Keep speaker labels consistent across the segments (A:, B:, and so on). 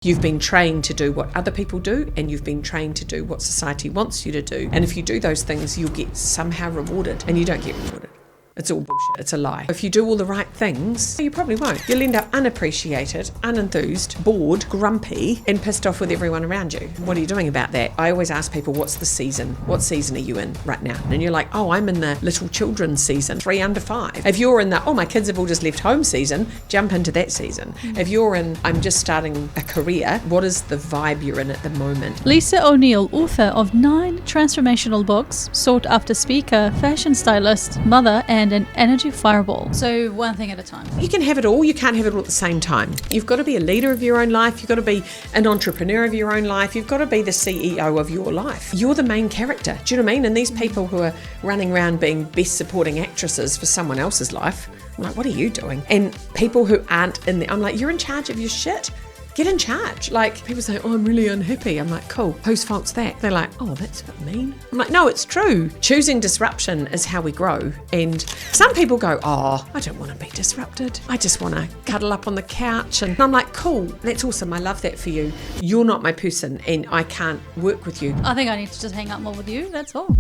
A: You've been trained to do what other people do, and you've been trained to do what society wants you to do. And if you do those things, you'll get somehow rewarded, and you don't get rewarded. It's all bullshit. It's a lie. If you do all the right things, you probably won't. You'll end up unappreciated, unenthused, bored, grumpy, and pissed off with everyone around you. What are you doing about that? I always ask people, what's the season? What season are you in right now? And you're like, oh, I'm in the little children's season, 3 under 5. If you're in the, oh, my kids have all just left home season, jump into that season. If you're in, I'm just starting a career, what is the vibe you're in at the moment?
B: Lisa O'Neill, author of 9 transformational books, sought after speaker, fashion stylist, mother, and an energy fireball. So one thing at a time.
A: You can have it all, you can't have it all at the same time. You've got to be a leader of your own life, you've got to be an entrepreneur of your own life, you've got to be the CEO of your life. You're the main character, do you know what I mean? And these people who are running around being best supporting actresses for someone else's life, I'm like, what are you doing? And people who aren't in there, I'm like, you're in charge of your shit. Get in charge. Like, people say, oh, I'm really unhappy. I'm like, cool, whose fault's that? They're like, oh, that's a bit mean. I'm like, no, it's true. Choosing disruption is how we grow. And some people go, oh, I don't want to be disrupted. I just want to cuddle up on the couch. And I'm like, cool, that's awesome. I love that for you. You're not my person and I can't work with you.
B: I think I need to just hang out more with you, that's all.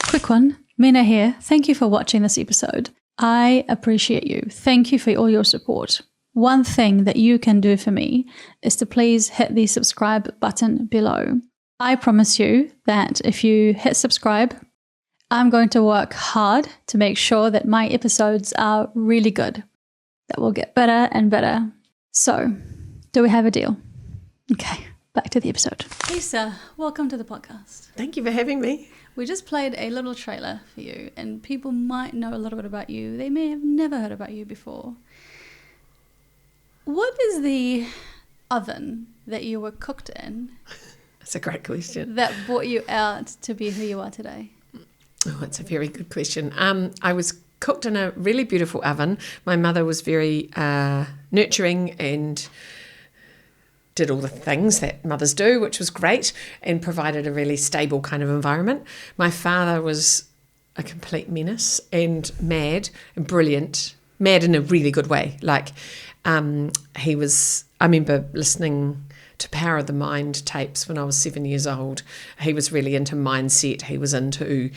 B: Quick one, Mina here. Thank you for watching this episode. I appreciate you. Thank you for all your support. One thing that you can do for me is to please hit the subscribe button below. I promise you that if you hit subscribe, I'm going to work hard to make sure that my episodes are really good, that will get better and better. So, do we have a deal? Okay, back to the episode. Lisa, welcome to the podcast.
A: Thank you for having me.
B: We just played a little trailer for you, and people might know a little bit about you. They may have never heard about you before. What is the oven that you were cooked in?
A: That's a great question.
B: That brought you out to be who you are today?
A: Oh, that's a very good question. I was cooked in a really beautiful oven. My mother was very nurturing and did all the things that mothers do, which was great, and provided a really stable kind of environment. My father was a complete menace and mad and brilliant, mad in a really good way. Like he was, I remember listening to Power of the Mind tapes when I was 7 years old. He was really into mindset. He was into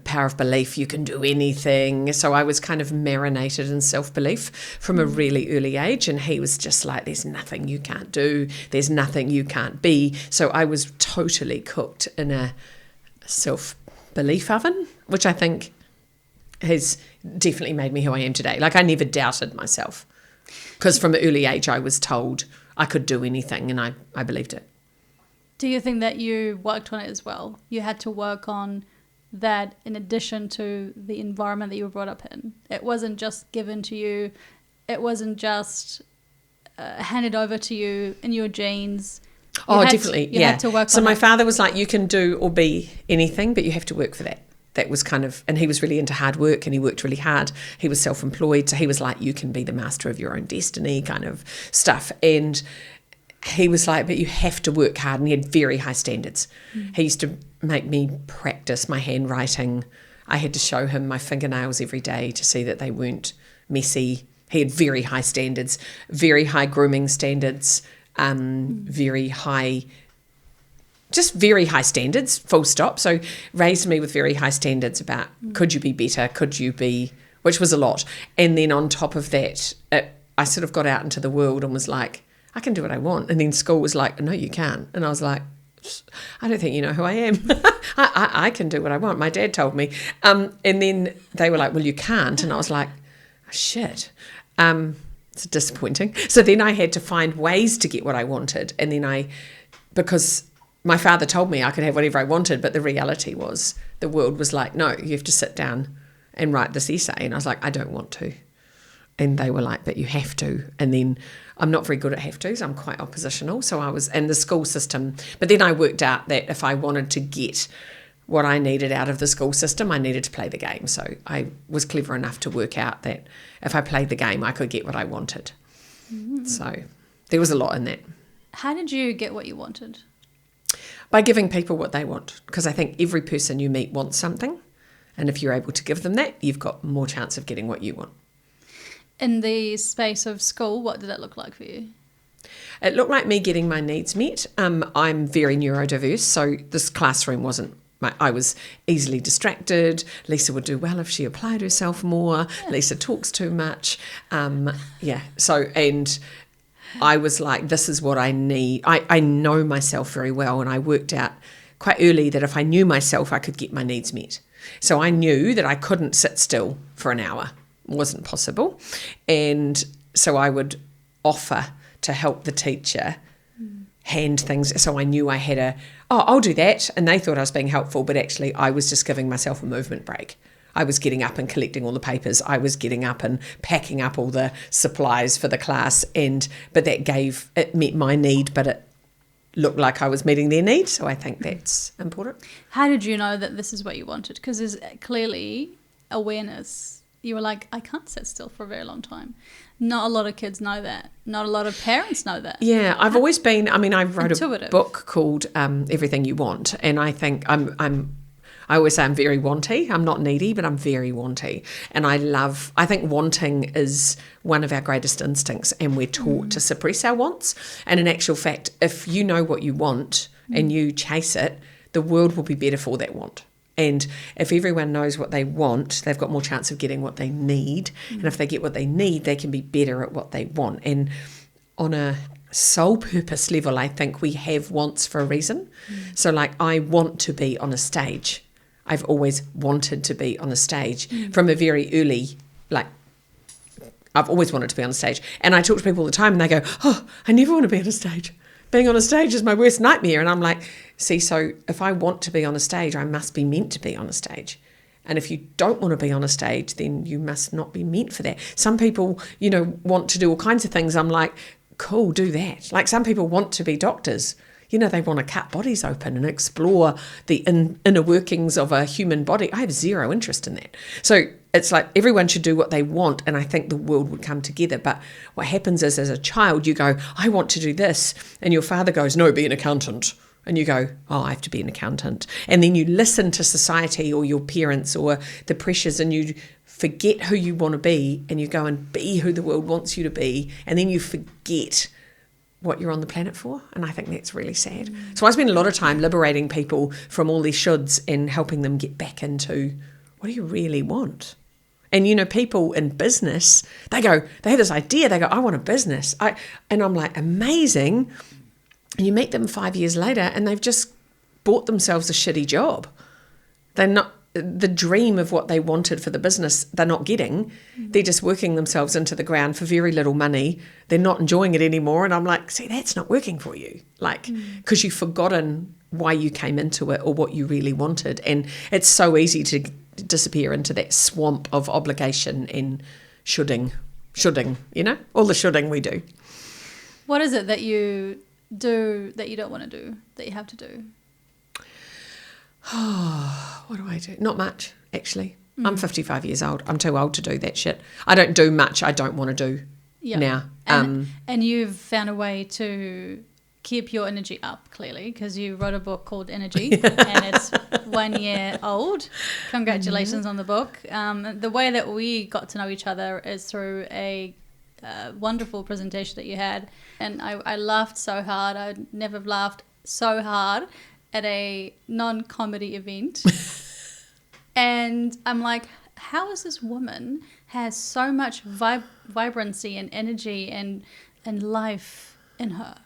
A: power of belief, you can do anything. So I was kind of marinated in self-belief from a really early age, and he was just like, there's nothing you can't do, there's nothing you can't be. So I was totally cooked in a self-belief oven, which I think has definitely made me who I am today. Like, I never doubted myself, because from an early age I was told I could do anything, and I believed it.
B: Do you think that you worked on it as well? You had to work on that in addition to the environment that you were brought up in. It wasn't just given to you. It wasn't just handed over to you in your genes.
A: Definitely,
B: you had to work
A: so
B: on
A: my
B: it.
A: father was like, you can do or be anything, but you have to work for that. That was kind of, and he was really into hard work, and he worked really hard. He was self-employed, so he was like, you can be the master of your own destiny kind of stuff. And he was like, but you have to work hard, and he had very high standards. He used to make me practice my handwriting. I had to show him my fingernails every day to see that they weren't messy. He had very high standards, very high grooming standards, very high standards, full stop. So raised me with very high standards about could you be better, could you be, which was a lot. And then on top of that, I sort of got out into the world and was like, I can do what I want. And then school was like, no, you can't. And I was like, I don't think you know who I am. I can do what I want. My dad told me. And then they were like, well, you can't. And I was like, oh, shit. It's disappointing. So then I had to find ways to get what I wanted. And then because my father told me I could have whatever I wanted, but the reality was the world was like, no, you have to sit down and write this essay. And I was like, I don't want to. And they were like, but you have to. And then I'm not very good at have tos. I'm quite oppositional. So I was in the school system. But then I worked out that if I wanted to get what I needed out of the school system, I needed to play the game. So I was clever enough to work out that if I played the game, I could get what I wanted. So there was a lot in that.
B: How did you get what you wanted?
A: By giving people what they want. Because I think every person you meet wants something. And if you're able to give them that, you've got more chance of getting what you want.
B: In the space of school, what did it look like for you?
A: It looked like me getting my needs met. I'm very neurodiverse, so this classroom wasn't. I was easily distracted. Lisa would do well if she applied herself more. Yeah. Lisa talks too much. So, and I was like, this is what I need. I know myself very well, and I worked out quite early that if I knew myself, I could get my needs met. So I knew that I couldn't sit still for an hour. It wasn't possible. And so I would offer to help the teacher hand things. So I knew I had I'll do that. And they thought I was being helpful, but actually I was just giving myself a movement break. I was getting up and collecting all the papers. I was getting up and packing up all the supplies for the class. But it met my need, but it looked like I was meeting their need. So I think that's important.
B: How did you know that this is what you wanted? Because there's clearly awareness. You were like, I can't sit still for a very long time. Not a lot of kids know that. Not a lot of parents know that.
A: Yeah, I've always been, I wrote
B: intuitive.
A: A book called Everything You Want. And I think I always say I'm very wanty. I'm not needy, but I'm very wanty. And I think wanting is one of our greatest instincts, and we're taught to suppress our wants. And in actual fact, if you know what you want and you chase it, the world will be better for that want. And if everyone knows what they want, they've got more chance of getting what they need. And if they get what they need, they can be better at what they want. And on a soul purpose level, I think we have wants for a reason. So like, I want to be on a stage. I've always wanted to be on a stage from a very early, I've always wanted to be on a stage. And I talk to people all the time and they go, oh, I never want to be on a stage. Being on a stage is my worst nightmare. And I'm like, see, so if I want to be on a stage, I must be meant to be on a stage. And if you don't want to be on a stage, then you must not be meant for that. Some people, want to do all kinds of things. I'm like, cool, do that. Like some people want to be doctors. They want to cut bodies open and explore the inner workings of a human body. I have zero interest in that. So it's like everyone should do what they want, and I think the world would come together. But what happens is, as a child, you go, I want to do this, and your father goes, no, be an accountant. And you go, oh, I have to be an accountant. And then you listen to society or your parents or the pressures, and you forget who you want to be, and you go and be who the world wants you to be, and then you forget what you're on the planet for. And I think that's really sad. So I spend a lot of time liberating people from all these shoulds and helping them get back into, what do you really want? And people in business, they have this idea, they go, I want a business. And I'm like, amazing. And you meet them 5 years later and they've just bought themselves a shitty job. They're not, the dream of what they wanted for the business, they're not getting. They're just working themselves into the ground for very little money. They're not enjoying it anymore. And I'm like, see, that's not working for you. Because you've forgotten why you came into it or what you really wanted. And it's so easy to disappear into that swamp of obligation and shoulding, all the shoulding we do.
B: What is it that you do that you don't want to do, that you have to do?
A: Oh, what do I do? Not much, actually. I'm 55 years old. I'm too old to do that shit. I don't do much I don't want to do now.
B: And you've found a way to keep your energy up, clearly, because you wrote a book called Energy and it's 1 year old. Congratulations on the book. The way that we got to know each other is through a wonderful presentation that you had. And I laughed so hard. I never laughed so hard at a non-comedy event. And I'm like, how is this woman has so much vibrancy and energy and life in her?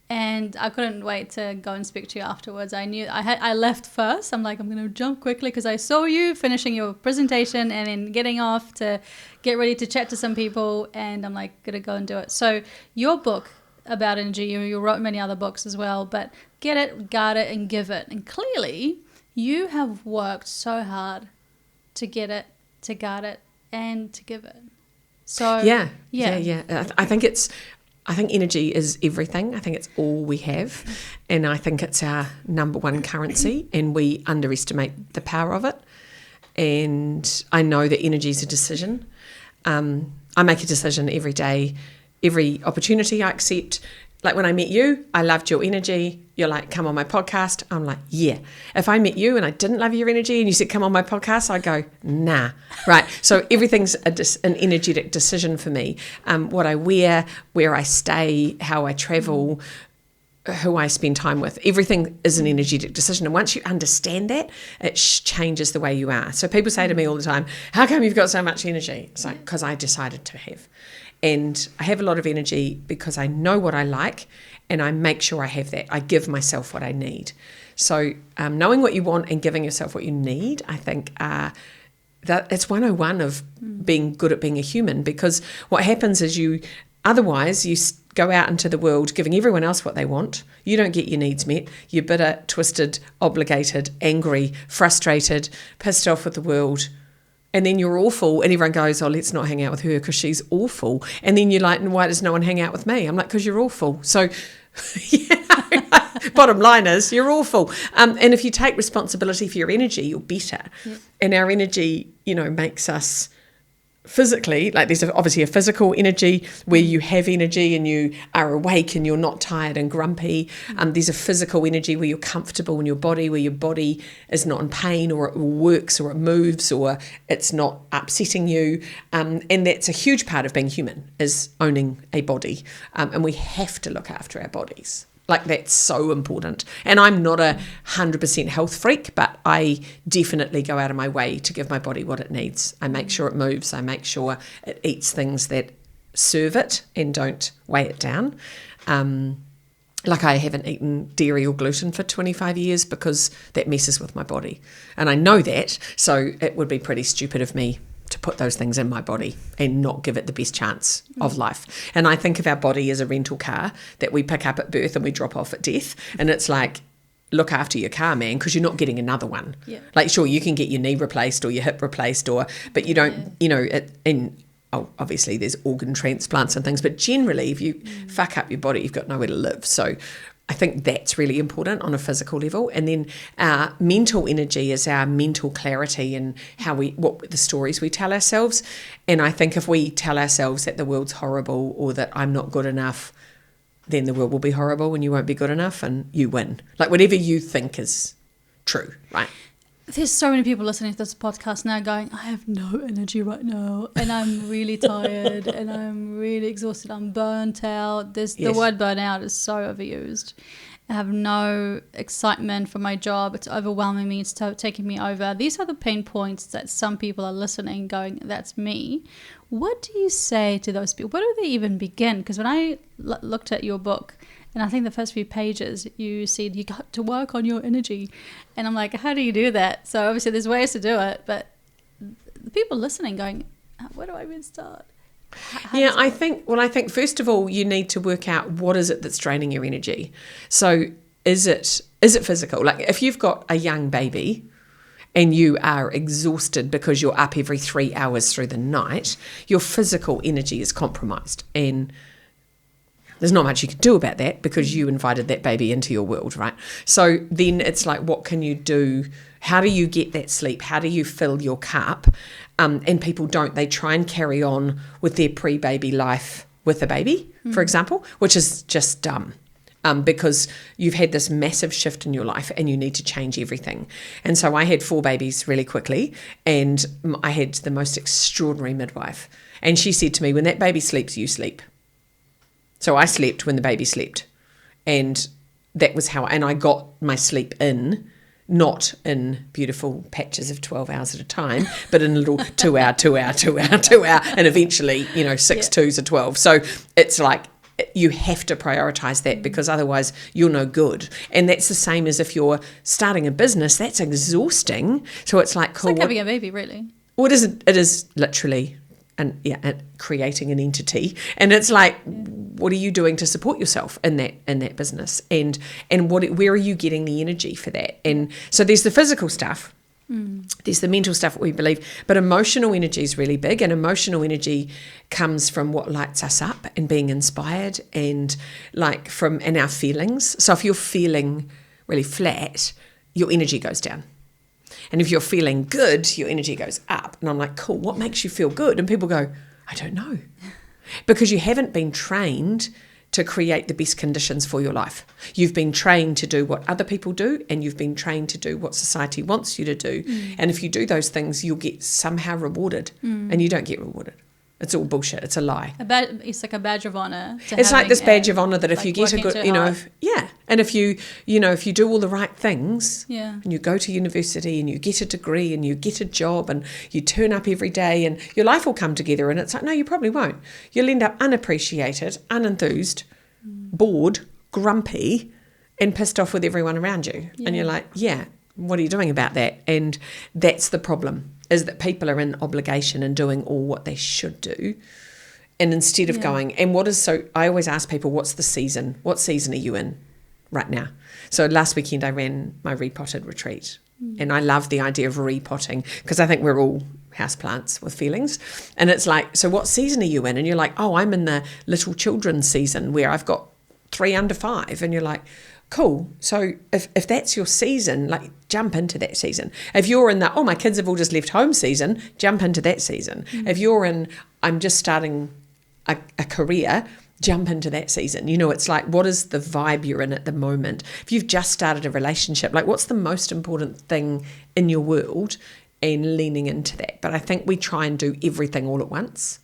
B: And I couldn't wait to go and speak to you afterwards. I left first. I'm like, I'm going to jump quickly because I saw you finishing your presentation and then getting off to get ready to chat to some people. And I'm like, going to go and do it. So your book about energy, you wrote many other books as well, but get it, guard it, and give it. And clearly you have worked so hard to get it, to guard it, and to give it. So
A: yeah. I think energy is everything. I think it's all we have. And I think it's our number one currency, and we underestimate the power of it. And I know that energy is a decision. I make a decision every day, every opportunity I accept, Like when I met you, I loved your energy. You're like, come on my podcast. I'm like, yeah. If I met you and I didn't love your energy and you said, come on my podcast, I go, nah. Right. So everything's an energetic decision for me. What I wear, where I stay, how I travel, who I spend time with, everything is an energetic decision. And once you understand that, it changes the way you are. So people say to me all the time, how come you've got so much energy? It's like, because I decided to have. And I have a lot of energy because I know what I like and I make sure I have that. I give myself what I need. So knowing what you want and giving yourself what you need, I think that it's 101 of being good at being a human, because what happens is you go out into the world giving everyone else what they want. You don't get your needs met. You're bitter, twisted, obligated, angry, frustrated, pissed off with the world. And then you're awful, and everyone goes, oh, let's not hang out with her because she's awful. And then you're like, why does no one hang out with me? I'm like, because you're awful. So, bottom line is, you're awful. And if you take responsibility for your energy, you're better. Yep. And our energy, makes us physically, like there's obviously a physical energy where you have energy and you are awake and you're not tired and grumpy. There's a physical energy where you're comfortable in your body, where your body is not in pain, or it works, or it moves, or it's not upsetting you. And that's a huge part of being human, is owning a body. And we have to look after our bodies. Like, that's so important. And I'm not 100% health freak, but I definitely go out of my way to give my body what it needs. I make sure it moves. I make sure it eats things that serve it and don't weigh it down. Like, I haven't eaten dairy or gluten for 25 years because that messes with my body. And I know that, so it would be pretty stupid of me to put those things in my body and not give it the best chance of life. And I think of our body as a rental car that we pick up at birth and we drop off at death. And it's like, look after your car, man, because you're not getting another one. Yeah. Like, sure, you can get your knee replaced or your hip replaced, but you don't, obviously there's organ transplants and things, but generally if you fuck up your body, you've got nowhere to live. So I think that's really important on a physical level. And then our mental energy is our mental clarity and what the stories we tell ourselves. And I think if we tell ourselves that the world's horrible or that I'm not good enough, then the world will be horrible and you won't be good enough and you win. Like, whatever you think is true, right?
B: There's so many people listening to this podcast now going, I have no energy right now and I'm really tired and I'm really exhausted. I'm burnt out. The word burnout is so overused. I have no excitement for my job. It's overwhelming me. It's taking me over. These are the pain points that some people are listening going, that's me. What do you say to those people? Where do they even begin? Because when I looked at your book, and I think the first few pages, you said you got to work on your energy. And I'm like, how do you do that? So obviously there's ways to do it. But the people listening going, where do I even start?
A: I think first of all, you need to work out what is it that's draining your energy. So is it physical? Like, if you've got a young baby and you are exhausted because you're up every 3 hours through the night, your physical energy is compromised. And there's not much you can do about that because you invited that baby into your world, right? So then it's like, what can you do? How do you get that sleep? How do you fill your cup? And people don't. They try and carry on with their pre-baby life with a baby, for example, which is just dumb. Because you've had this massive shift in your life and you need to change everything. And so I had 4 babies really quickly, and I had the most extraordinary midwife. And she said to me, when that baby sleeps, you sleep. So I slept when the baby slept. And that was how, and I got my sleep in, not in beautiful patches of 12 hours at a time, but in a little 2 hour, and eventually, 6 twos are 12. So it's like, you have to prioritize that, because otherwise you're no good. And that's the same as if you're starting a business. That's exhausting. So it's like, cool.
B: It's like having a baby, really.
A: Well, it is literally creating an entity. And it's like, what are you doing to support yourself in that business? And where are you getting the energy for that? And so there's the physical stuff. There's the mental stuff, what we believe, but emotional energy is really big, and emotional energy comes from what lights us up and being inspired, and and our feelings. So if you're feeling really flat, your energy goes down. And if you're feeling good, your energy goes up. And I'm like, cool, what makes you feel good? And people go, I don't know. Because you haven't been trained to create the best conditions for your life. You've been trained to do what other people do, and you've been trained to do what society wants you to do. And if you do those things, you'll get somehow rewarded, and you don't get rewarded. It's all bullshit. It's a lie.
B: It's like a badge of honor.
A: It's like this badge of honor that if you get a good, and if you do all the right things, and you go to university and you get a degree and you get a job and you turn up every day and your life will come together, and it's like, no, you probably won't. You'll end up unappreciated, unenthused, bored, grumpy, and pissed off with everyone around you. And you're like, what are you doing about that? And that's the problem, is that people are in obligation and doing all what they should do. And instead of going, and I always ask people, what's the season? What season are you in right now? So last weekend I ran my repotted retreat. And I love the idea of repotting, because I think we're all houseplants with feelings. And it's like, so what season are you in? And you're like, oh, I'm in the little children's season where I've got 3 under 5. And you're like, cool. So if that's your season, like, jump into that season. If you're in the, oh, my kids have all just left home season, jump into that season. If you're in, I'm just starting a career, jump into that season. It's like, what is the vibe you're in at the moment? If you've just started a relationship, like, what's the most important thing in your world, and leaning into that. But I think we try and do everything all at once.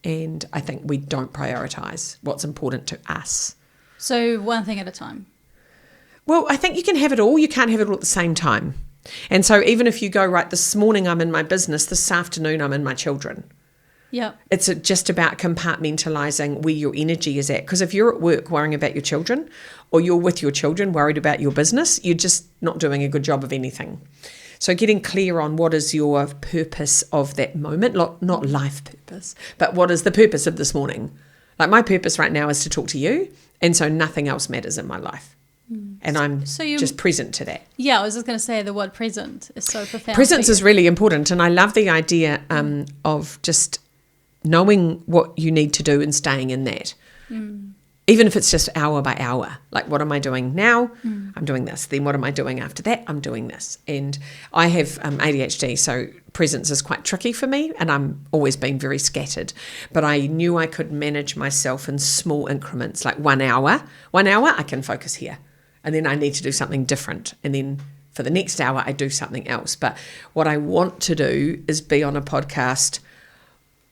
A: And I think we don't prioritize what's important to us.
B: So one thing at a time.
A: Well, I think you can have it all. You can't have it all at the same time. And so even if you go, right, this morning I'm in my business, this afternoon I'm in my children.
B: Yeah.
A: It's just about compartmentalizing where your energy is at. Because if you're at work worrying about your children, or you're with your children worried about your business, you're just not doing a good job of anything. So getting clear on what is your purpose of that moment, not life purpose, but what is the purpose of this morning? Like, my purpose right now is to talk to you, and so nothing else matters in my life. And I'm just present to that.
B: Yeah, I was just going to say the word present is so profound.
A: Presence is really important, and I love the idea of just knowing what you need to do and staying in that. Even if it's just hour by hour. Like, what am I doing now? I'm doing this. Then what am I doing after that? I'm doing this. And I have ADHD, so presence is quite tricky for me, and I'm always been very scattered. But I knew I could manage myself in small increments, like 1 hour. 1 hour, I can focus here. And then I need to do something different. And then for the next hour, I do something else. But what I want to do is be on a podcast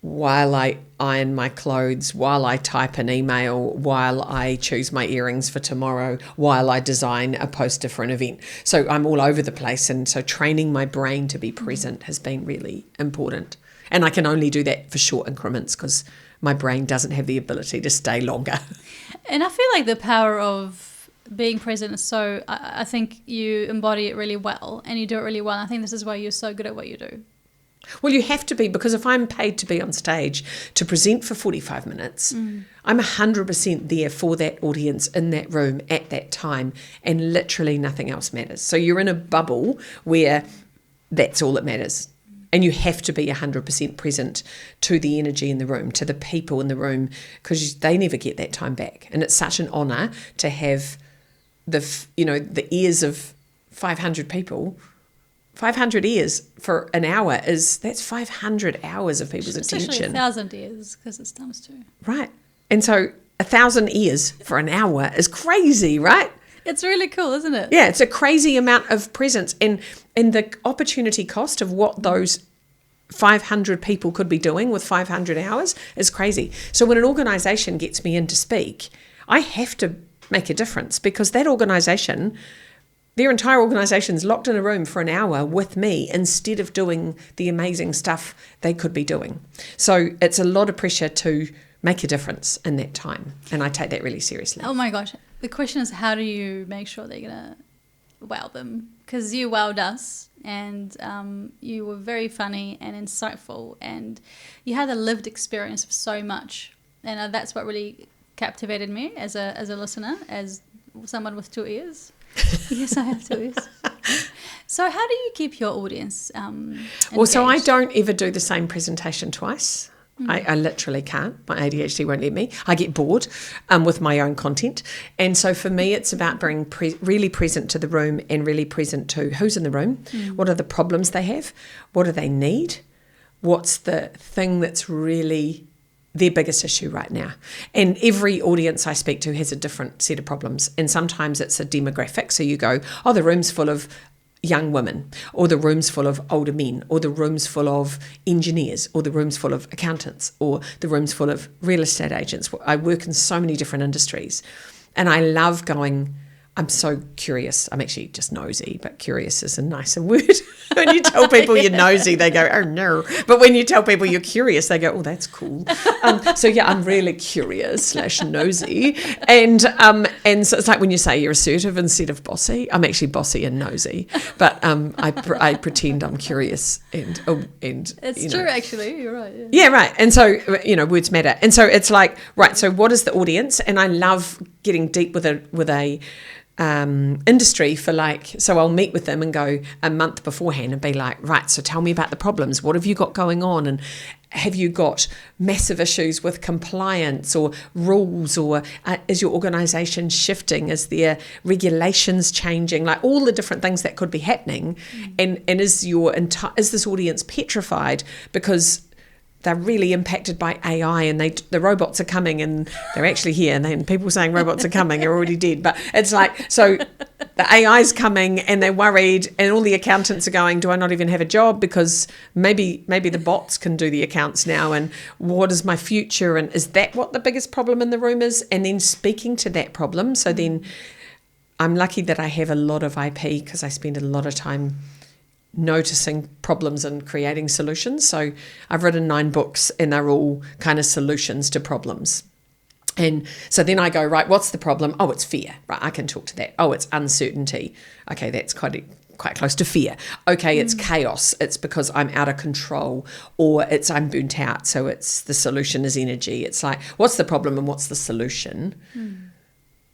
A: while I iron my clothes, while I type an email, while I choose my earrings for tomorrow, while I design a poster for an event. So I'm all over the place. And so training my brain to be present has been really important. And I can only do that for short increments, because my brain doesn't have the ability to stay longer.
B: And I feel like the power of being present is so, I think you embody it really well, and you do it really well. I think this is why you're so good at what you do.
A: Well, you have to be, because if I'm paid to be on stage to present for 45 minutes, I'm 100% there for that audience in that room at that time, and literally nothing else matters. So you're in a bubble where that's all that matters. And you have to be 100% present to the energy in the room, to the people in the room, because they never get that time back. And it's such an honour to have the ears of 500 people. 500 ears for an hour that's 500 hours of people's attention.
B: It's actually 1,000 ears, because it's times 2.
A: Right. And so 1,000 ears for an hour is crazy, right?
B: It's really cool, isn't it?
A: Yeah, it's a crazy amount of presence. And the opportunity cost of what those 500 people could be doing with 500 hours is crazy. So when an organisation gets me in to speak, I have to make a difference, because that organisation, their entire organisation's locked in a room for an hour with me instead of doing the amazing stuff they could be doing. So it's a lot of pressure to make a difference in that time, and I take that really seriously.
B: Oh my gosh. The question is, how do you make sure they're going to wow them? Because you wowed us, and you were very funny and insightful, and you had a lived experience of so much. And that's what really captivated me as a listener, as someone with 2 ears. Yes, I have 2 ears. So how do you keep your audience engaged?
A: Well, so I don't ever do the same presentation twice. I literally can't. My ADHD won't let me. I get bored with my own content. And so for me, it's about being really present to the room, and really present to who's in the room. What are the problems they have? What do they need? What's the thing that's really their biggest issue right now. And every audience I speak to has a different set of problems. And sometimes it's a demographic. So you go, oh, the room's full of young women, or the room's full of older men, or the room's full of engineers, or the room's full of accountants, or the room's full of real estate agents. I work in so many different industries. And I love going, I'm so curious. I'm actually just nosy, but curious is a nicer word. When you tell people you're nosy, they go, oh no. But when you tell people you're curious, they go, oh, that's cool. So yeah, I'm really curious / nosy. And so it's like when you say you're assertive instead of bossy. I'm actually bossy and nosy, but I pretend I'm curious and
B: it's true, actually. You're right.
A: Yeah, right. And so, words matter. And so it's like, right, so what is the audience? And I love getting deep with a industry for so I'll meet with them and go a month beforehand and be like, right, so tell me about the problems. What have you got going on? And have you got massive issues with compliance or rules, or is your organisation shifting? Is there regulations changing? Like all the different things that could be happening. And is this audience petrified because they're really impacted by AI, and the robots are coming, and they're actually here, and then people saying robots are coming are already dead. But it's like, so the AI's coming and they're worried, and all the accountants are going, do I not even have a job? Because maybe the bots can do the accounts now, and what is my future? And is that what the biggest problem in the room is? And then speaking to that problem. So then I'm lucky that I have a lot of IP because I spend a lot of time noticing problems and creating solutions. So I've written 9 books, and they're all kind of solutions to problems. And so then I go, right, what's the problem? Oh, it's fear. Right, I can talk to that. Oh, it's uncertainty. Okay, that's quite close to fear. Okay, it's chaos. It's because I'm out of control, or I'm burnt out. So it's the solution is energy. It's like, what's the problem and what's the solution?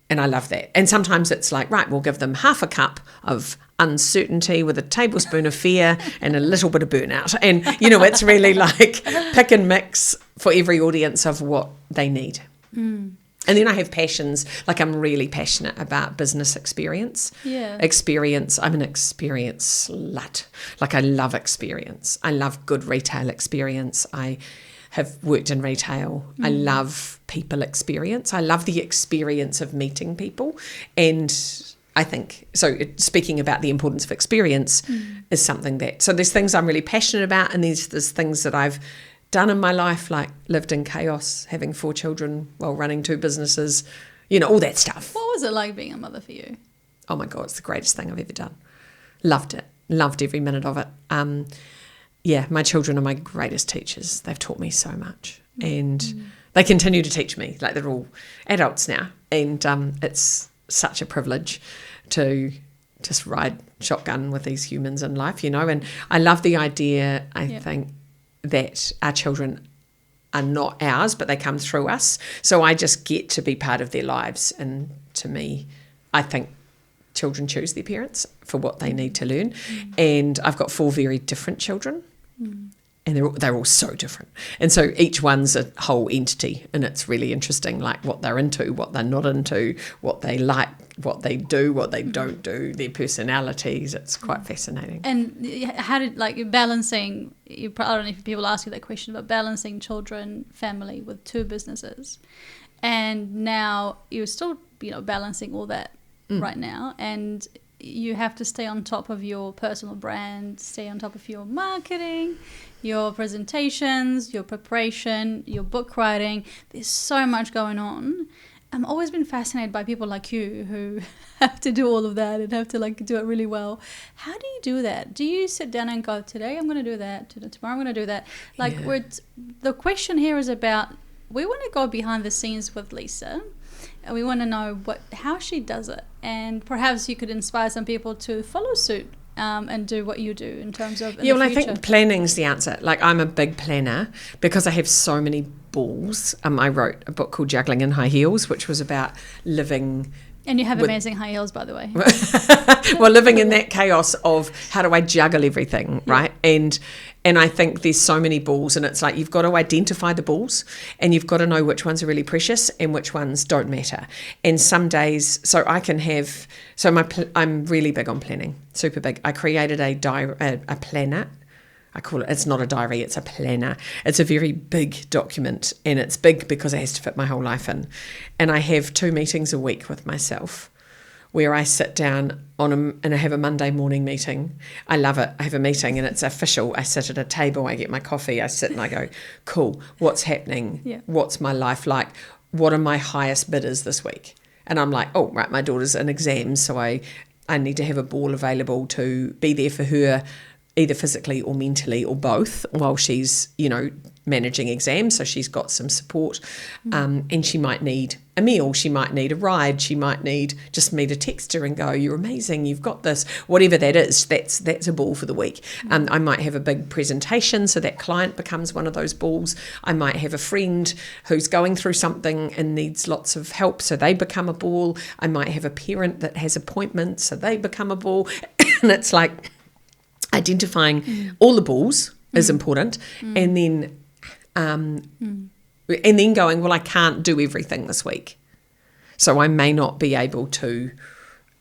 A: And I love that. And sometimes it's like, right, we'll give them half a cup of uncertainty with a tablespoon of fear and a little bit of burnout. And, it's really like pick and mix for every audience of what they need. And then I have passions. Like I'm really passionate about business experience.
B: Yeah.
A: Experience. I'm an experience slut. Like I love experience. I love good retail experience. I have worked in retail. I love people experience. I love the experience of meeting people. And I think, so speaking about the importance of experience is something that, so there's things I'm really passionate about, and there's things that I've done in my life, like lived in chaos, having 4 children while running 2 businesses, all that stuff.
B: What was it like being a mother for you?
A: Oh my God, it's the greatest thing I've ever done. Loved it. Loved every minute of it. Yeah, my children are my greatest teachers. They've taught me so much, and they continue to teach me. Like they're all adults now, and it's such a privilege to just ride shotgun with these humans in life, And I love the idea. I think that our children are not ours, but they come through us. So I just get to be part of their lives, and to me, I think children choose their parents for what they need to learn. And I've got 4 very different children. And they're all so different. And so each one's a whole entity, and it's really interesting, like what they're into, what they're not into, what they like, what they do, what they don't do, their personalities. It's quite fascinating.
B: And how did, balancing, I don't know if people ask you that question, but balancing children, family with 2 businesses. And now you're still, balancing all that right now. And you have to stay on top of your personal brand, stay on top of your marketing, your presentations, your preparation, your book writing. There's so much going on. I've always been fascinated by people like you who have to do all of that and have to do it really well. How do you do that? Do you sit down and go, today I'm going to do that, tomorrow I'm going to do that? The question here is about, we want to go behind the scenes with Lisa, and we want to know how she does it. And perhaps you could inspire some people to follow suit and do what you do in terms of
A: I think planning's the answer. Like I'm a big planner because I have so many balls. I wrote a book called Juggling in High Heels, which was about living.
B: And you have amazing high heels, by the way.
A: Well, living in that chaos of how do I juggle everything, right? And I think there's so many balls, and it's like you've got to identify the balls, and you've got to know which ones are really precious and which ones don't matter. And some days, so I can have, I'm really big on planning, super big. I created a planner I call it's not a diary, it's a planner. It's a very big document, and it's big because it has to fit my whole life in. And I have 2 meetings a week with myself where I sit down and I have a Monday morning meeting. I love it. I have a meeting and it's official. I sit at a table, I get my coffee, I sit and I go, cool, what's happening?
B: Yeah.
A: What's my life like? What are my highest bidders this week? And I'm like, oh, right, my daughter's in exams, so I need to have a ball available to be there for her, either physically or mentally or both, while she's, managing exams. So she's got some support, and she might need a meal, she might need a ride, she might need just me to text her and go, you're amazing, you've got this, whatever that is, that's a ball for the week. I might have a big presentation, so that client becomes one of those balls. I might have a friend who's going through something and needs lots of help, so they become a ball. I might have a parent that has appointments, so they become a ball. And it's like identifying all the balls is important, and then going, well, I can't do everything this week, so I may not be able to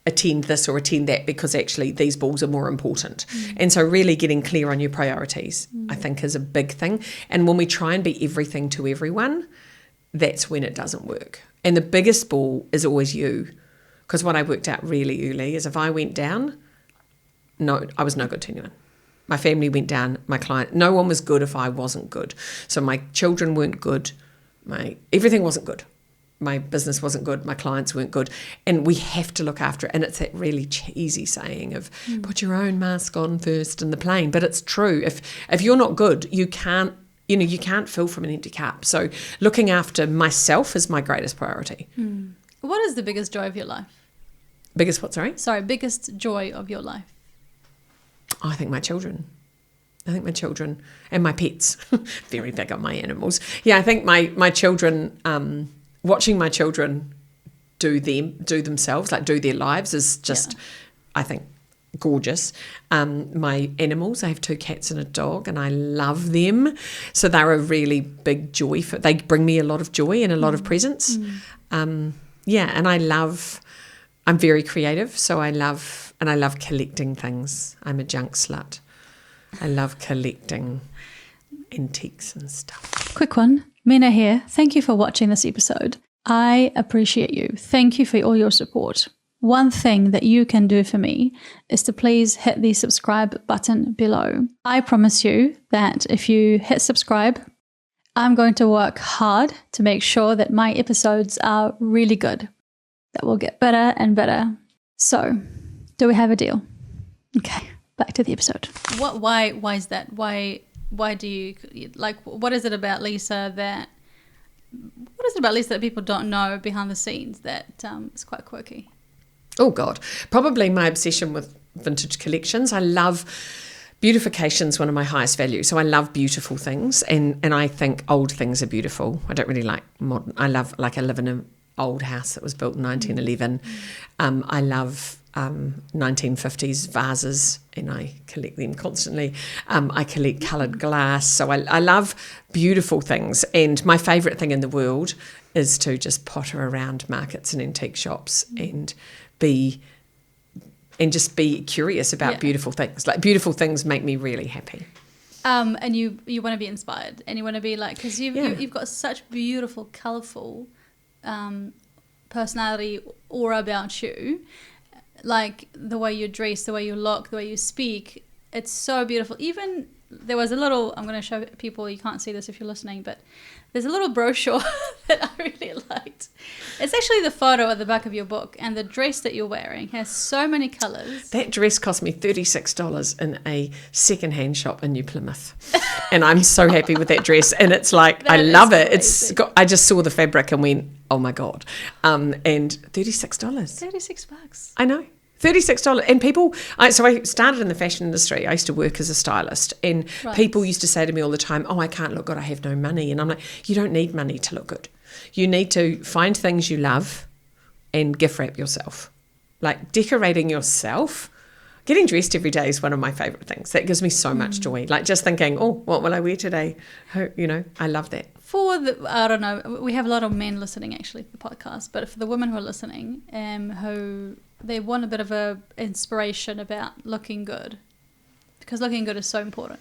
A: attend this or attend that because actually these balls are more important. And so really getting clear on your priorities, I think, is a big thing. And when we try and be everything to everyone, that's when it doesn't work. And the biggest ball is always you, because what I worked out really early is if I went down, I was no good to anyone. My family went down, my client, no one was good if I wasn't good. So my children weren't good, everything wasn't good. My business wasn't good, my clients weren't good. And we have to look after it. And it's that really cheesy saying of put your own mask on first in the plane. But it's true. If you're not good, you can't fill from an empty cup. So looking after myself is my greatest priority.
B: What is the biggest joy of your life?
A: Biggest what, sorry?
B: Sorry, biggest joy of your life.
A: I think my children and my pets. Very big on my animals. Yeah, I think my children, watching my children do themselves, like do their lives, is just, I think, gorgeous. My animals, I have 2 cats and a dog, and I love them. So they're a really big joy. They bring me a lot of joy and a lot of presence. And I'm very creative, so I love collecting things. I'm a junk slut. I love collecting antiques and stuff.
B: Quick one, Mina here. Thank you for watching this episode. I appreciate you. Thank you for all your support. One thing that you can do for me is to please hit the subscribe button below. I promise you that if you hit subscribe, I'm going to work hard to make sure that my episodes are really good, that will get better and better. So, do we have a deal? Okay, back to the episode. Why is that? Why do you, like, what is it about Lisa that people don't know behind the scenes that is quite quirky?
A: Oh God, probably my obsession with vintage collections. I love beautification's one of my highest values. So I love beautiful things, and I think old things are beautiful. I don't really like modern. I live in an old house that was built in 1911. I love 1950s vases, and I collect them constantly. I collect coloured glass, so I love beautiful things. And my favourite thing in the world is to just potter around markets and antique shops and just be curious about beautiful things. Like, beautiful things make me really happy.
B: And you want to be inspired, and you want to be like, because you've got such beautiful, colourful personality aura about you. Like the way you dress, the way you look, the way you speak, it's so beautiful. Even there was a little, I'm going to show people, you can't see this if you're listening, but there's a little brochure that I really liked. It's actually the photo at the back of your book, and the dress that you're wearing has so many colours.
A: That dress cost me $36 in a secondhand shop in New Plymouth, and I'm so happy with that dress. And it's like, I love it. I just saw the fabric and went, oh my God. And $36.
B: $36.
A: I know. $36. And people, so I started in the fashion industry. I used to work as a stylist, and people used to say to me all the time, oh, I can't look good, I have no money. And I'm like, you don't need money to look good. You need to find things you love and gift wrap yourself. Like, decorating yourself, getting dressed every day is one of my favourite things. That gives me so much joy. Like, just thinking, oh, what will I wear today? I love that.
B: I don't know, we have a lot of men listening actually to the podcast, but for the women who are listening, who they want a bit of a inspiration about looking good, because looking good is so important.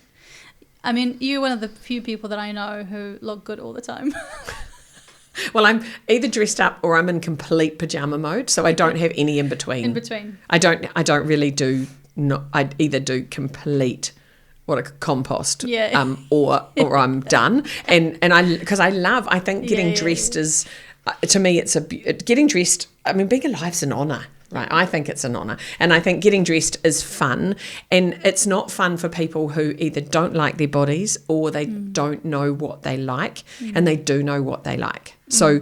B: I mean, you're one of the few people that I know who look good all the time.
A: Well, I'm either dressed up or I'm in complete pajama mode, so I don't have any in between.
B: In between.
A: I don't really do. I either do complete compost, or I'm done. And I think getting dressed is, to me, getting dressed. I mean, being alive's an honour. Right, I think it's an honour, and I think getting dressed is fun, and it's not fun for people who either don't like their bodies or they don't know what they like, and they do know what they like. So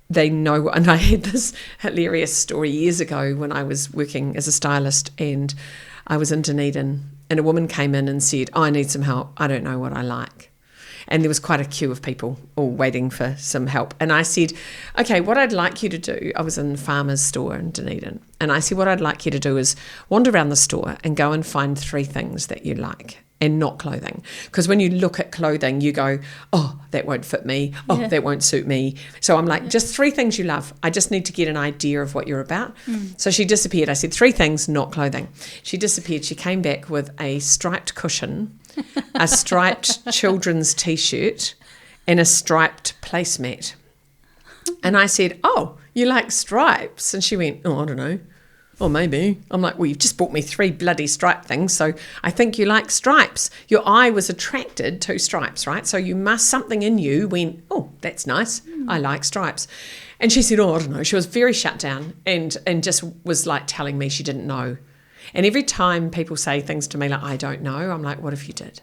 A: they know, and I had this hilarious story years ago when I was working as a stylist, and I was in Dunedin, and a woman came in and said, I need some help, I don't know what I like. And there was quite a queue of people all waiting for some help. And I said, okay, what I'd like you to do, I was in the farmer's store in Dunedin, and I said, what I'd like you to do is wander around the store and go and find 3 things that you like, and not clothing. Because when you look at clothing, you go, oh, that won't fit me. Oh, that won't suit me. So I'm like, just 3 things you love. I just need to get an idea of what you're about. So she disappeared. I said, 3 things, not clothing. She disappeared. She came back with a striped cushion, a striped children's T-shirt, and a striped placemat. And I said, oh, you like stripes? And she went, oh, I don't know. Or maybe. I'm like, well, you've just bought me 3 bloody stripe things, so I think you like stripes. Your eye was attracted to stripes, right? So something in you went, oh, that's nice. I like stripes. And she said, oh, I don't know. She was very shut down and just was like telling me she didn't know. And every time people say things to me like, I don't know, I'm like, what if you did?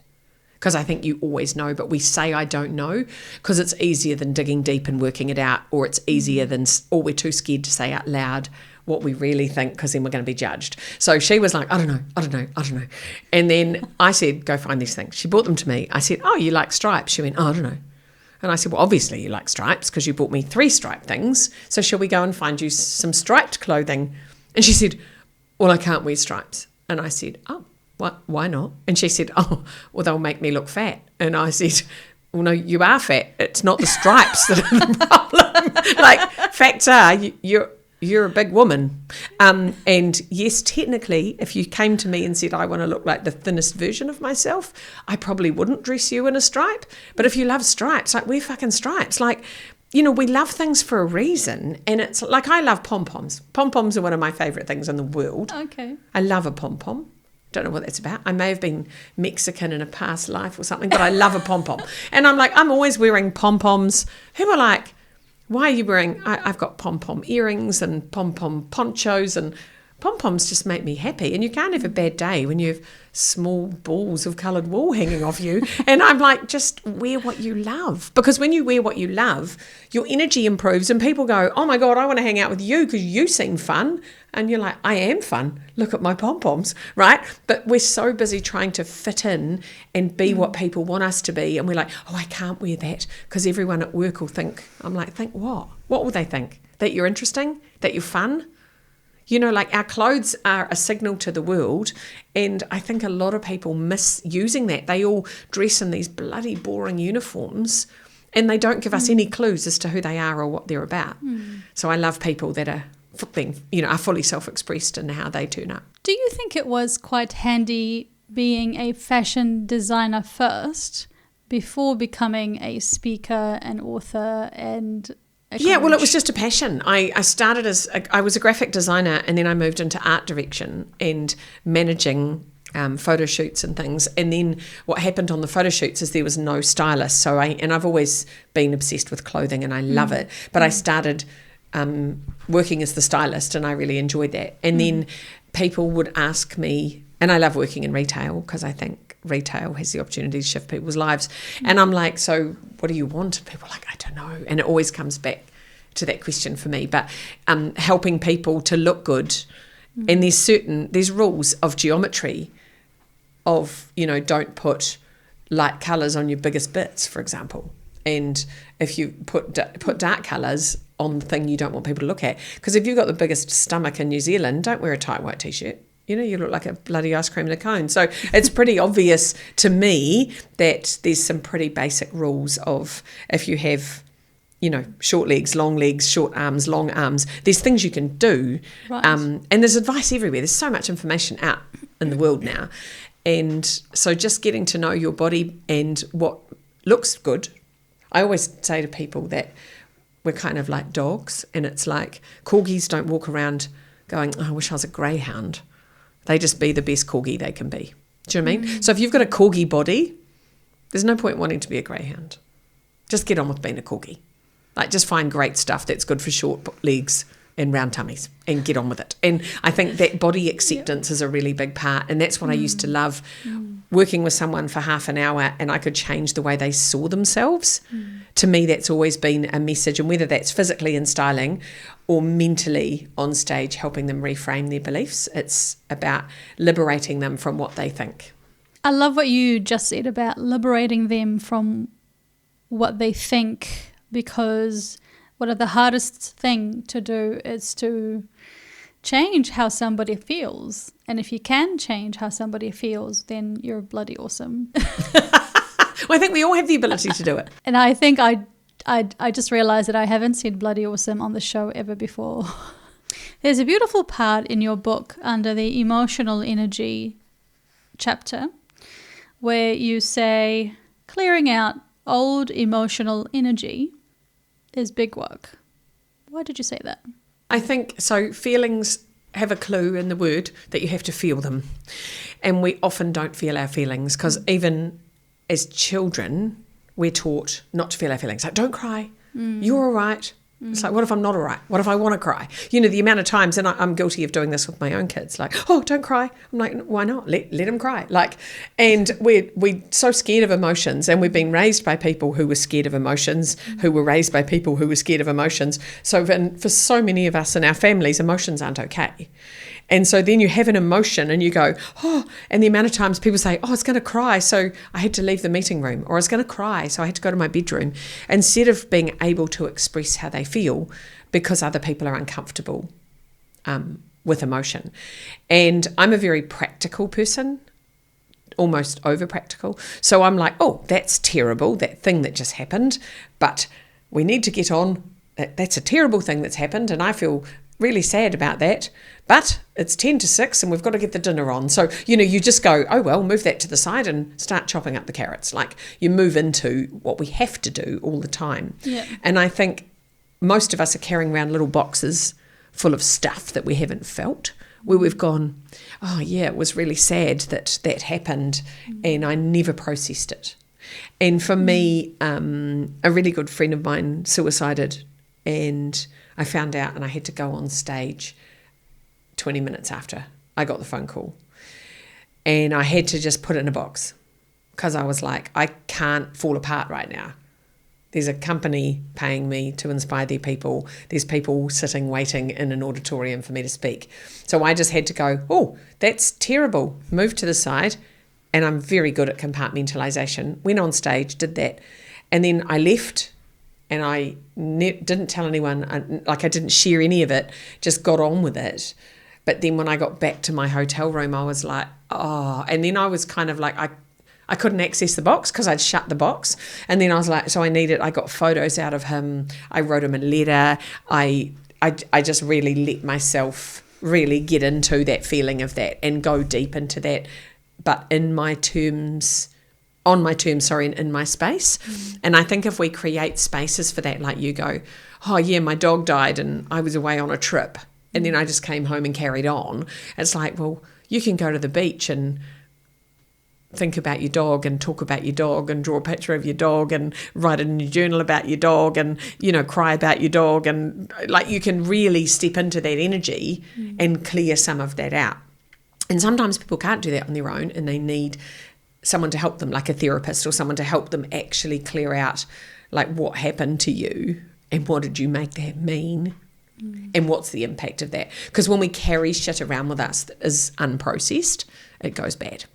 A: Because I think you always know, but we say I don't know because it's easier than digging deep and working it out, or it's easier than, or we're too scared to say out loud what we really think because then we're going to be judged. So she was like, I don't know. And then I said, go find these things. She brought them to me. I said, oh, you like stripes? She went, oh, I don't know. And I said, well, obviously you like stripes because you bought me 3 striped things. So shall we go and find you some striped clothing? And she said, well, I can't wear stripes. And I said, oh, why not? And she said, oh, well, they'll make me look fat. And I said, well, no, you are fat. It's not the stripes that are the problem. Like, facts are, you're a big woman. And yes, technically, if you came to me and said, I want to look like the thinnest version of myself, I probably wouldn't dress you in a stripe. But if you love stripes, like, wear fucking stripes. Like, you know, we love things for a reason. And it's like, I love pom-poms. Pom-poms are one of my favourite things in the world.
B: Okay.
A: I love a pom-pom. Don't know what that's about. I may have been Mexican in a past life or something, but I love a pom-pom. And I'm like, I'm always wearing pom-poms. Who are like, why are you wearing, I've got pom-pom earrings and pom-pom ponchos, and pom-poms just make me happy. And you can't have a bad day when you have small balls of coloured wool hanging off you. And I'm like, just wear what you love. Because when you wear what you love, your energy improves and people go, oh my God, I want to hang out with you because you seem fun. And you're like, I am fun. Look at my pom-poms, right? But we're so busy trying to fit in and be what people want us to be. And we're like, oh, I can't wear that because everyone at work will think. I'm like, think what? What will they think? That you're interesting? That you're fun? You know, like, our clothes are a signal to the world, and I think a lot of people miss using that. They all dress in these bloody boring uniforms, and they don't give us any clues as to who they are or what they're about. So I love people that are fully self-expressed in how they turn up.
B: Do you think it was quite handy being a fashion designer first before becoming a speaker and author and
A: yeah, well, it was just a passion. I started I was a graphic designer, and then I moved into art direction and managing photo shoots and things. And then what happened on the photo shoots is there was no stylist. So I've always been obsessed with clothing and I love it. But I started working as the stylist, and I really enjoyed that. And then people would ask me, and I love working in retail because I think retail has the opportunity to shift people's lives. And I'm like, so what do you want? And people are like, I don't know. And it always comes back to that question for me. But helping people to look good. And there's rules of geometry of, don't put light colours on your biggest bits, for example. And if you put dark colours on the thing you don't want people to look at. Because if you've got the biggest stomach in New Zealand, don't wear a tight white T-shirt. You look like a bloody ice cream in a cone. So it's pretty obvious to me that there's some pretty basic rules of if you have, short legs, short arms, long arms, there's things you can do. Right. And there's advice everywhere. There's so much information out in the world now. And so just getting to know your body and what looks good. I always say to people that we're kind of like dogs, and it's like corgis don't walk around going, oh, I wish I was a greyhound. They just be the best corgi they can be. Do you know what I mean? So if you've got a corgi body, there's no point wanting to be a greyhound. Just get on with being a corgi. Like, just find great stuff that's good for short legs and round tummies and get on with it. And I think that body acceptance is a really big part. And that's what I used to love, working with someone for half an hour and I could change the way they saw themselves. To me, that's always been a message. And whether that's physically in styling or mentally on stage, helping them reframe their beliefs, it's about liberating them from what they think.
B: I love what you just said about liberating them from what they think, because one of the hardest thing to do is to change how somebody feels. And if you can change how somebody feels, then you're bloody awesome.
A: Well, I think we all have the ability to do it.
B: And I think I just realized that I haven't said bloody awesome on the show ever before. There's a beautiful part in your book under the emotional energy chapter where you say clearing out old emotional energy is big work. Why did you say that?
A: I think so. Feelings have a clue in the word that you have to feel them. And we often don't feel our feelings because even as children, we're taught not to feel our feelings. Like, don't cry. You're all right. It's like, what if I'm not all right? What if I want to cry? You know, the amount of times, and I'm guilty of doing this with my own kids, like, oh, don't cry. I'm like, why not? Let them cry. Like, and we're so scared of emotions, and we've been raised by people who were scared of emotions, who were raised by people who were scared of emotions. So for so many of us in our families, emotions aren't okay. And so then you have an emotion and you go, oh, and the amount of times people say, oh, I was going to cry, so I had to leave the meeting room, or I was going to cry, so I had to go to my bedroom, instead of being able to express how they feel because other people are uncomfortable with emotion. And I'm a very practical person, almost over practical. So I'm like, oh, that's terrible, that thing that just happened, but we need to get on. That's a terrible thing that's happened, and I feel really sad about that, but it's 10 to 6 and we've got to get the dinner on. So, you know, you just go, oh, well, move that to the side and start chopping up the carrots. Like, you move into what we have to do all the time.
B: Yeah.
A: And I think most of us are carrying around little boxes full of stuff that we haven't felt, where we've gone, oh, yeah, it was really sad that that happened and I never processed it. And for me, a really good friend of mine suicided, and I found out and I had to go on stage 20 minutes after I got the phone call. And I had to just put it in a box because I was like, I can't fall apart right now. There's a company paying me to inspire their people. There's people sitting waiting in an auditorium for me to speak. So I just had to go, oh, that's terrible. Move to the side. And I'm very good at compartmentalization. Went on stage, did that. And then I left. And I didn't tell anyone, like I didn't share any of it, just got on with it. But then when I got back to my hotel room, I was like, oh, and then I was kind of like, I couldn't access the box because I'd shut the box. And then I was like, so I got photos out of him. I wrote him a letter. I just really let myself really get into that feeling of that and go deep into that, but in my terms, and in my space. And I think if we create spaces for that, like you go, oh yeah, my dog died and I was away on a trip and then I just came home and carried on. It's like, well, you can go to the beach and think about your dog and talk about your dog and draw a picture of your dog and write in your journal about your dog and, you know, cry about your dog. And like, you can really step into that energy and clear some of that out. And sometimes people can't do that on their own and they need someone to help them, like a therapist or someone to help them actually clear out like what happened to you and what did you make that mean and what's the impact of that. Because when we carry shit around with us that is unprocessed, it goes bad.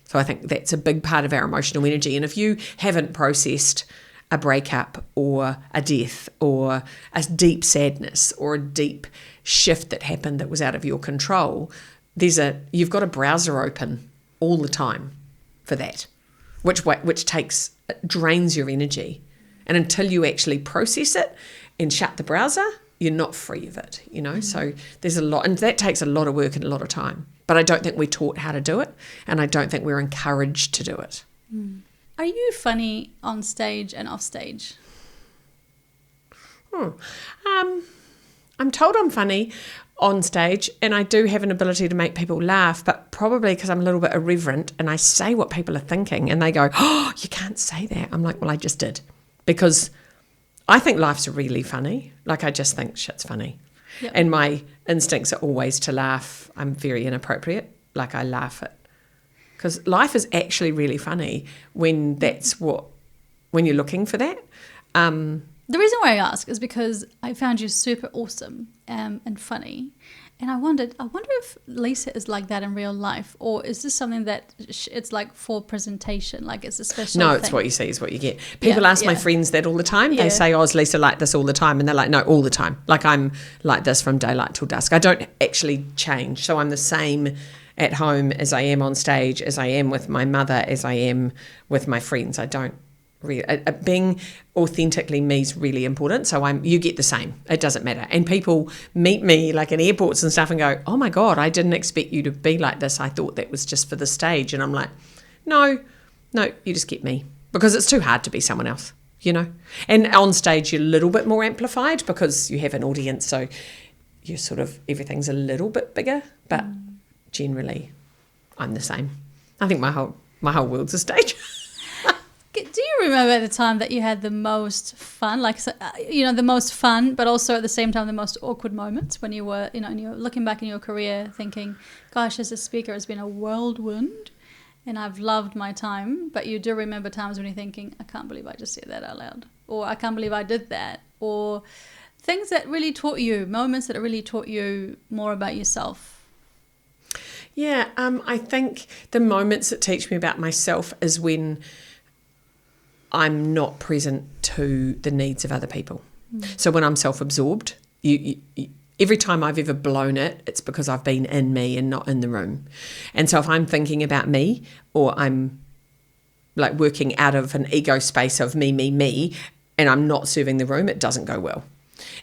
A: So I think that's a big part of our emotional energy. And if you haven't processed a breakup or a death or a deep sadness or a deep shift that happened that was out of your control, you've got a browser open all the time for that, which drains your energy. And until you actually process it and shut the browser, you're not free of it, you know. So there's a lot, and that takes a lot of work and a lot of time. But I don't think we're taught how to do it, and I don't think we're encouraged to do it.
B: Are you funny on stage and off stage?
A: I'm told I'm funny on stage, and I do have an ability to make people laugh, but probably because I'm a little bit irreverent and I say what people are thinking and they go, oh, you can't say that. I'm like, well, I just did. Because I think life's really funny. Like, I just think shit's funny. Yep. And my instincts are always to laugh. I'm very inappropriate. Like, I laugh at, because life is actually really funny when you're looking for that.
B: The reason why I ask is because I found you super awesome and funny. And I wonder if Lisa is like that in real life, or is this something that it's like for presentation, like it's a special
A: No,
B: thing?
A: it's what you see is what you get. People ask my friends that all the time. They say, oh, is Lisa like this all the time? And they're like, no, all the time. Like, I'm like this from daylight till dusk. I don't actually change. So I'm the same at home as I am on stage, as I am with my mother, as I am with my friends. I don't really, being authentically me is really important. So you get the same. It doesn't matter. And people meet me like in airports and stuff and go, oh my God, I didn't expect you to be like this. I thought that was just for the stage. And I'm like, no, you just get me, because it's too hard to be someone else, you know. And on stage you're a little bit more amplified because you have an audience, so you sort of, everything's a little bit bigger, but generally I'm the same. I think my whole world's a stage.
B: Do you remember the time that you had the most fun, the most fun, but also at the same time the most awkward moments when you were, and you're looking back in your career thinking, gosh, as a speaker, it's been a whirlwind and I've loved my time. But you do remember times when you're thinking, I can't believe I just said that out loud, or I can't believe I did that, or things that really taught you, moments that really taught you more about yourself.
A: Yeah, I think the moments that teach me about myself is when I'm not present to the needs of other people. So when I'm self-absorbed, every time I've ever blown it, it's because I've been in me and not in the room. And so if I'm thinking about me, or I'm like working out of an ego space of me, and I'm not serving the room, it doesn't go well.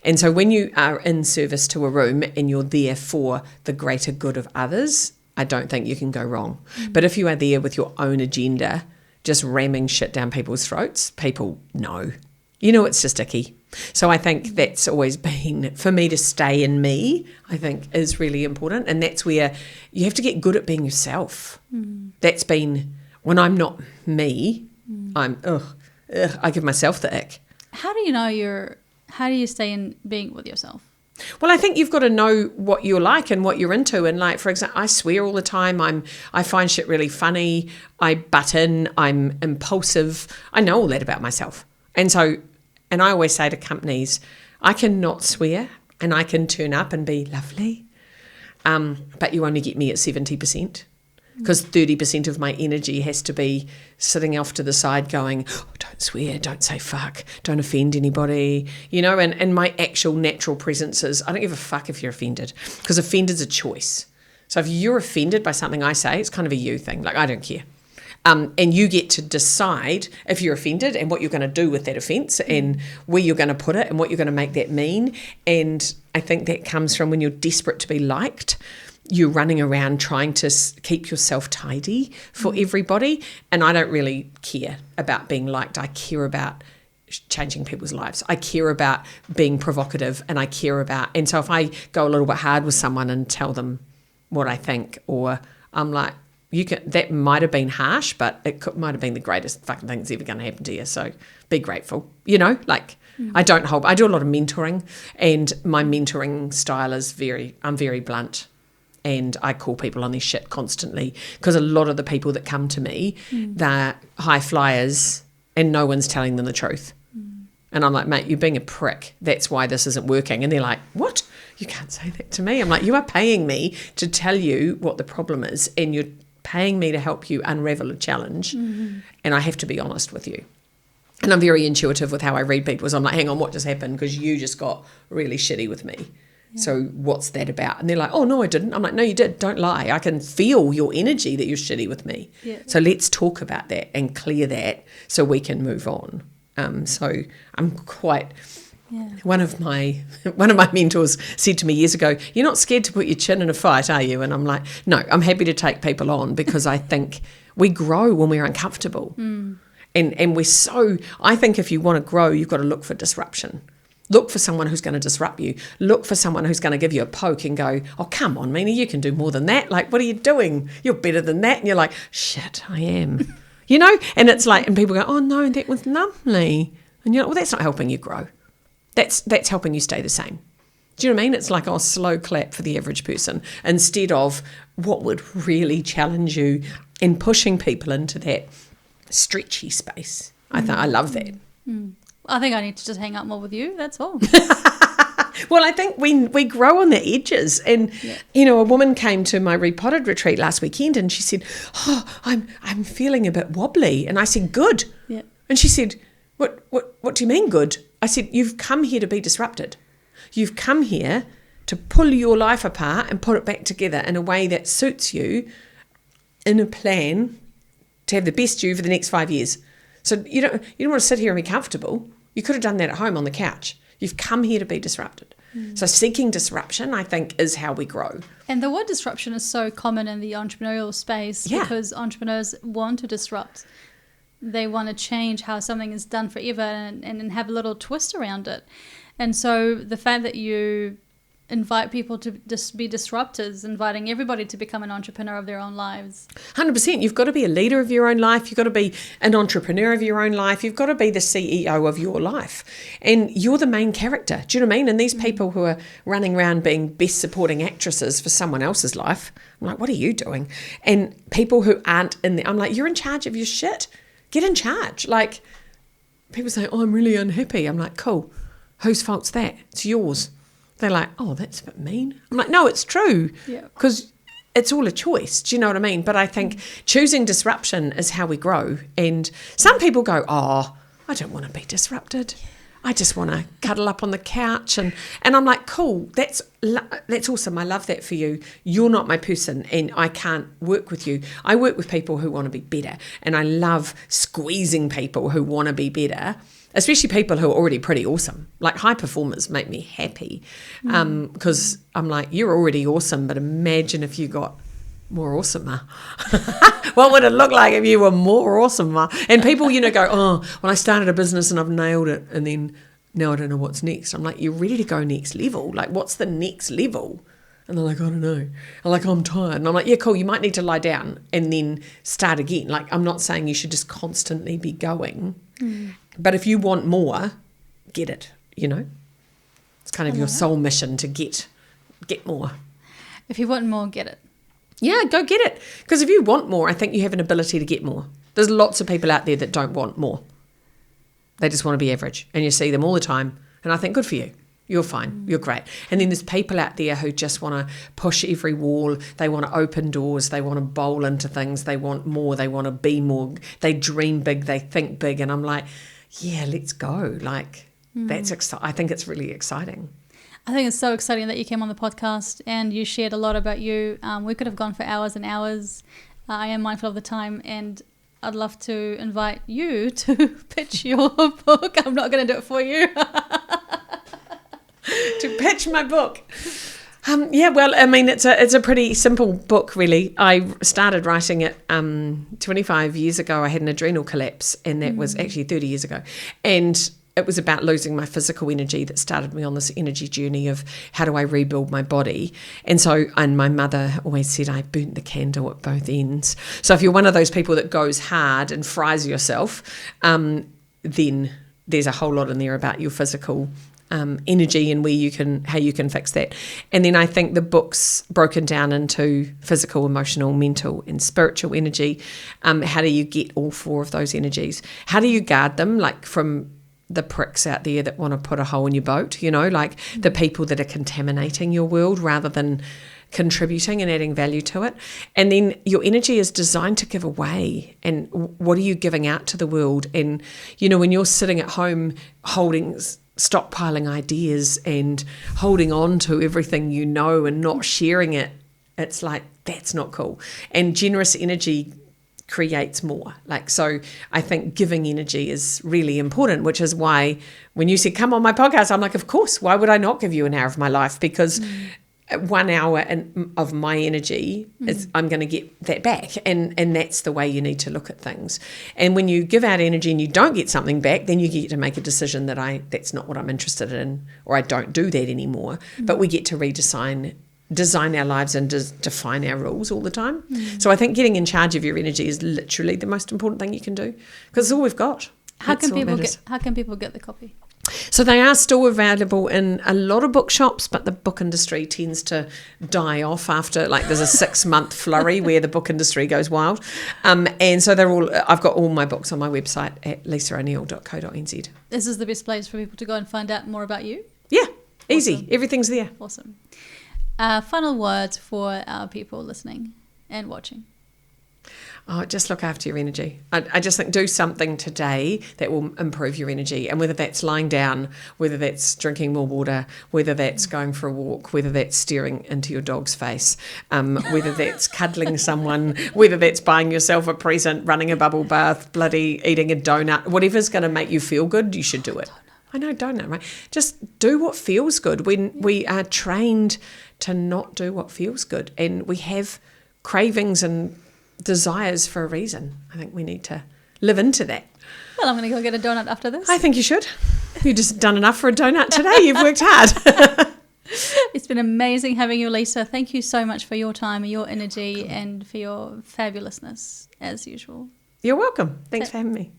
A: And so when you are in service to a room and you're there for the greater good of others, I don't think you can go wrong. But if you are there with your own agenda, just ramming shit down people's throats, people know. It's just icky. So I think that's always been, for me to stay in me, I think is really important. And that's where you have to get good at being yourself. That's been, when I'm not me, I'm, I give myself the ick.
B: How do you stay in being with yourself?
A: Well, I think you've got to know what you're like and what you're into. And like, for example, I swear all the time. I find shit really funny. I butt in. I'm impulsive. I know all that about myself. And I always say to companies, I can not swear and I can turn up and be lovely. But you only get me at 70%. Because 30% of my energy has to be sitting off to the side going, oh, don't swear, don't say fuck, don't offend anybody, and my actual natural presence is, I don't give a fuck if you're offended, because offended's a choice. So if you're offended by something I say, it's kind of a you thing, like I don't care. And you get to decide if you're offended and what you're going to do with that offence and where you're going to put it and what you're going to make that mean. And I think that comes from when you're desperate to be liked. You're running around trying to keep yourself tidy for everybody. And I don't really care about being liked. I care about changing people's lives. I care about being provocative, and I care about, and so if I go a little bit hard with someone and tell them what I think, or I'm like, that might have been harsh, but it might have been the greatest fucking thing that's ever going to happen to you. So be grateful, I do a lot of mentoring, and my mentoring style is I'm very blunt. And I call people on their shit constantly, because a lot of the people that come to me, they're high flyers and no one's telling them the truth. And I'm like, mate, you're being a prick. That's why this isn't working. And they're like, what? You can't say that to me. I'm like, you are paying me to tell you what the problem is, and you're paying me to help you unravel a challenge. And I have to be honest with you. And I'm very intuitive with how I read people. So I'm like, hang on, what just happened? Because you just got really shitty with me. So what's that about? And they're like, oh, no, I didn't. I'm like, no, you did. Don't lie. I can feel your energy that you're shitty with me. Yeah. So let's talk about that and clear that so we can move on. So I'm quite
B: Yeah.
A: One of my mentors said to me years ago, "You're not scared to put your chin in a fight, are you?" And I'm like, "No, I'm happy to take people on because I think we grow when we're uncomfortable." And I think if you want to grow, you've got to look for disruption. Look for someone who's going to disrupt you. Look for someone who's going to give you a poke and go, "Oh, come on, Mina, you can do more than that. Like, what are you doing? You're better than that." And you're like, "Shit, I am." And it's like, and people go, "Oh no, that was lovely." And you're like, well, that's not helping you grow. That's helping you stay the same. Do you know what I mean? It's like a slow clap for the average person instead of what would really challenge you in pushing people into that stretchy space. I love that.
B: I think I need to just hang out more with you. That's all.
A: Well, I think we grow on the edges. And, a woman came to my Repotted retreat last weekend and she said, "Oh, I'm feeling a bit wobbly." And I said, "Good."
B: Yeah.
A: And she said, What do you mean good?" I said, "You've come here to be disrupted. You've come here to pull your life apart and put it back together in a way that suits you in a plan to have the best you for the next 5 years. So you don't want to sit here and be comfortable. You could have done that at home on the couch. You've come here to be disrupted." So seeking disruption, I think, is how we grow.
B: And the word disruption is so common in the entrepreneurial space because entrepreneurs want to disrupt. They want to change how something is done forever and have a little twist around it. And so the fact that you invite people to just be disruptors, inviting everybody to become an entrepreneur of their own lives.
A: 100%. You've got to be a leader of your own life. You've got to be an entrepreneur of your own life. You've got to be the CEO of your life. And you're the main character. Do you know what I mean? And these people who are running around being best supporting actresses for someone else's life, I'm like, what are you doing? And people who aren't in there, I'm like, you're in charge of your shit. Get in charge. Like, people say, "Oh, I'm really unhappy." I'm like, cool. Whose fault's that? It's yours. They're like, "Oh, that's a bit mean." I'm like, no, it's true. Because it's all a choice. Do you know what I mean? But I think choosing disruption is how we grow. And some people go, "Oh, I don't want to be disrupted. I just want to cuddle up on the couch." And I'm like, cool, that's awesome. I love that for you. You're not my person and I can't work with you. I work with people who want to be better. And I love squeezing people who want to be better, especially people who are already pretty awesome. Like high performers make me happy because I'm like, you're already awesome, but imagine if you got more awesomer. What would it look like if you were more awesomer? And people, go, "Oh, well, I started a business and I've nailed it and then now I don't know what's next." I'm like, you're ready to go next level. Like, what's the next level? And they're like, "I don't know." I'm like, "I'm tired." And I'm like, yeah, cool. You might need to lie down and then start again. Like, I'm not saying you should just constantly be going. But if you want more, get it, It's kind of your soul mission to get more.
B: If you want more, get it.
A: Yeah, go get it. Because if you want more, I think you have an ability to get more. There's lots of people out there that don't want more. They just want to be average. And you see them all the time. And I think, good for you. You're fine. You're great. And then there's people out there who just want to push every wall. They want to open doors. They want to bowl into things. They want more. They want to be more. They dream big. They think big. And I'm like, yeah, let's go. Like, I think it's really exciting.
B: I think it's so exciting that you came on the podcast and you shared a lot about you. We could have gone for hours and hours. I am mindful of the time and I'd love to invite you to pitch your book. I'm not going to do it for you.
A: To pitch my book. It's a pretty simple book, really. I started writing it 25 years ago. I had an adrenal collapse and that was actually 30 years ago. And it was about losing my physical energy that started me on this energy journey of how do I rebuild my body. And my mother always said I burnt the candle at both ends. So if you're one of those people that goes hard and fries yourself, then there's a whole lot in there about your physical energy and how you can fix that. And then I think the book's broken down into physical, emotional, mental and spiritual energy. How do you get all four of those energies? How do you guard them, like from the pricks out there that want to put a hole in your boat, like the people that are contaminating your world rather than contributing and adding value to it. And then your energy is designed to give away. And what are you giving out to the world? And, when you're sitting at home stockpiling ideas and holding on to everything and not sharing it, it's like, that's not cool. And generous energy creates more. Like, so I think giving energy is really important, which is why when you said, come on my podcast, I'm like, of course, why would I not give you an hour of my life? Because 1 hour of my energy is, I'm going to get that back. And that's the way you need to look at things. And when you give out energy and you don't get something back, then you get to make a decision that that's not what I'm interested in, or I don't do that anymore. But we get to design our lives and define our rules all the time. So I think getting in charge of your energy is literally the most important thing you can do, because it's all we've got.
B: How can people get the copy?
A: So they are still available in a lot of bookshops, but the book industry tends to die off after, like, there's a 6-month flurry where the book industry goes wild. And so I've got all my books on my website at lisaoneil.co.nz.
B: This is the best place for people to go and find out more about you?
A: Yeah, easy.
B: Awesome.
A: Everything's there.
B: Awesome. Final words for our people listening and watching.
A: Oh, just look after your energy. I just think do something today that will improve your energy. And whether that's lying down, whether that's drinking more water, whether that's going for a walk, whether that's staring into your dog's face, whether that's cuddling someone, whether that's buying yourself a present, running a bubble bath, bloody eating a donut, whatever's going to make you feel good, you should do it. I know, donut, right? Just do what feels good. We are trained to not do what feels good. And we have cravings and desires for a reason. I think we need to live into that.
B: Well, I'm going to go get a donut after this.
A: I think you should. You've just done enough for a donut today. You've worked hard.
B: It's been amazing having you, Lisa. Thank you so much for your time, your energy, and for your fabulousness, as usual.
A: You're welcome. Thanks for having me.